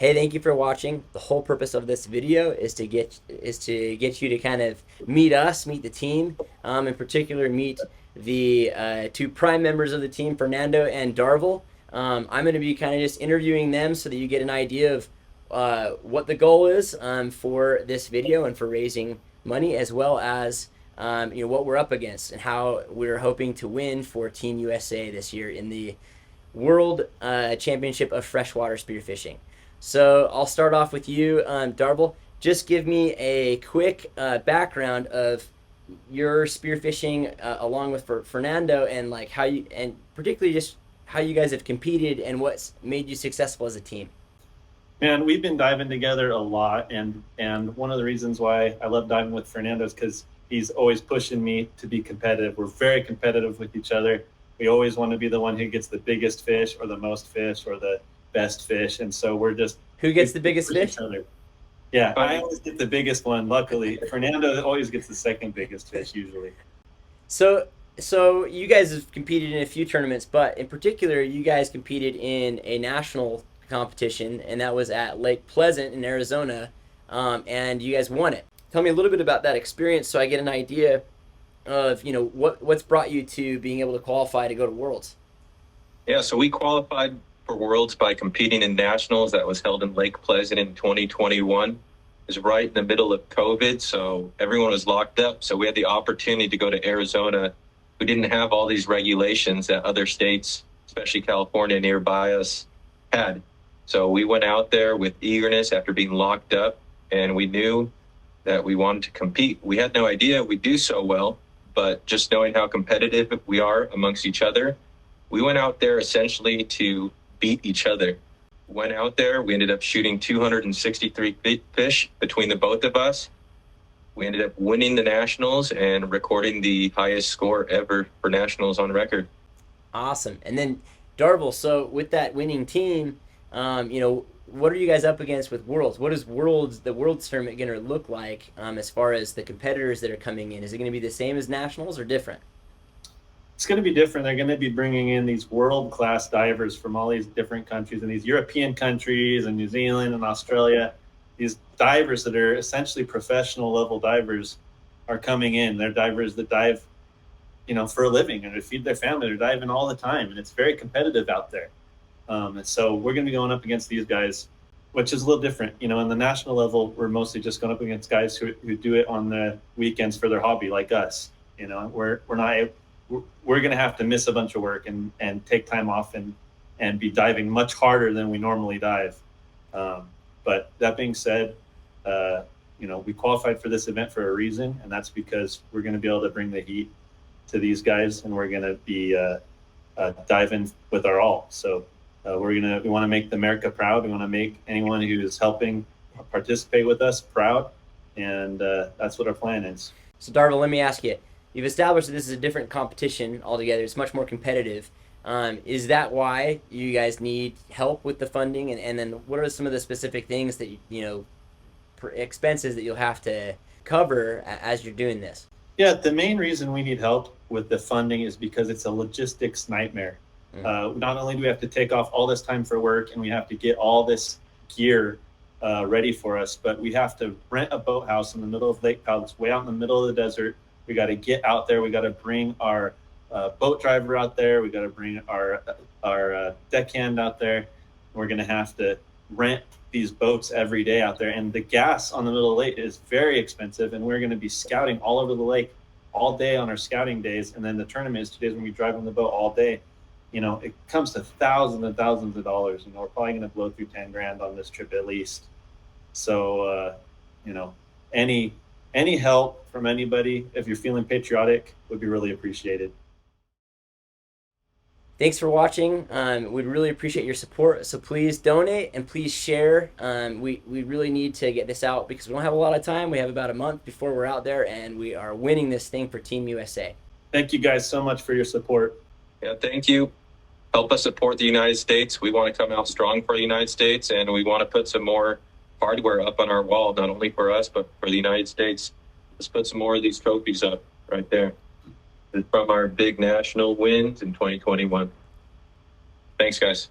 Hey, thank you for watching. The whole purpose of this video is to get you to kind of meet us, meet the team, in particular meet the two prime members of the team, Fernando and Darvel. I'm going to be kind of just interviewing them so that you get an idea of what the goal is for this video and for raising money, as well as what we're up against and how we're hoping to win for Team USA this year in the World Championship of Freshwater Spearfishing. So I'll start off with you, Darvel. Just give me a quick background of your spearfishing, along with Fernando, and like how you, and particularly just how you guys have competed and what's made you successful as a team. Man, we've been diving together a lot, and one of the reasons why I love diving with Fernando is because he's always pushing me to be competitive. We're very competitive with each other. We always want to be the one who gets the biggest fish or the most fish or the best fish, and so we're just Who gets the biggest fish? Yeah, I always get the biggest one. Luckily, Fernando always gets the second biggest fish usually. So you guys have competed in a few tournaments, but in particular, you guys competed in a national competition, and that was at Lake Pleasant in Arizona, and you guys won it. Tell me a little bit about that experience, so I get an idea of what's brought you to being able to qualify to go to Worlds. Yeah, so we qualified for Worlds by competing in nationals that was held in Lake Pleasant in 2021. It was right in the middle of COVID, so everyone was locked up. So we had the opportunity to go to Arizona. We didn't have all these regulations that other states, especially California nearby us, had. So we went out there with eagerness after being locked up, and we knew that we wanted to compete. We had no idea we'd do so well, but just knowing how competitive we are amongst each other, we went out there essentially to beat each other. Went out there, we ended up shooting 263 fish between the both of us. We ended up winning the nationals and recording the highest score ever for nationals on record. Awesome. And then Darvel, so with that winning team, what are you guys up against with Worlds? What is the Worlds tournament going to look like, as far as the competitors that are coming in? Is it going to be the same as nationals or different? It's going to be different. They're going to be bringing in these world-class divers from all these different countries and these European countries and New Zealand and Australia. These divers that are essentially professional level divers are coming in. They're divers that dive, for a living and to feed their family. They're diving all the time, and it's very competitive out there. And so we're going to be going up against these guys, which is a little different. In the national level, we're mostly just going up against guys who do it on the weekends for their hobby, like us. We're going to have to miss a bunch of work and take time off and be diving much harder than we normally dive. But that being said, we qualified for this event for a reason, and that's because we're going to be able to bring the heat to these guys, and we're going to be diving with our all. So we want to make the America proud. We want to make anyone who is helping participate with us proud, and that's what our plan is. So Darvel, let me ask you. You've established that this is a different competition altogether. It's much more competitive. Is that why you guys need help with the funding? And then what are some of the specific things that, expenses that you'll have to cover as you're doing this? Yeah, the main reason we need help with the funding is because it's a logistics nightmare. Not only do we have to take off all this time for work and we have to get all this gear ready for us, but we have to rent a boathouse in the middle of Lake Powell. It's way out in the middle of the desert. We got to get out there. We got to bring our boat driver out there. We got to bring our deckhand out there. We're going to have to rent these boats every day out there. And the gas on the middle of the lake is very expensive. And we're going to be scouting all over the lake all day on our scouting days. And then the tournament is 2 days when we drive on the boat all day. It comes to thousands and thousands of dollars. We're probably going to blow through 10 grand on this trip at least. So, any help from anybody, if you're feeling patriotic, would be really appreciated. Thanks for watching. We'd really appreciate your support. So please donate and please share. We really need to get this out because we don't have a lot of time. We have about a month before we're out there, and we are winning this thing for Team USA. Thank you guys so much for your support. Yeah, thank you. Help us support the United States. We want to come out strong for the United States, and we want to put some more hardware up on our wall, not only for us, but for the United States. Let's put some more of these trophies up right there from our big national wins in 2021. Thanks, guys.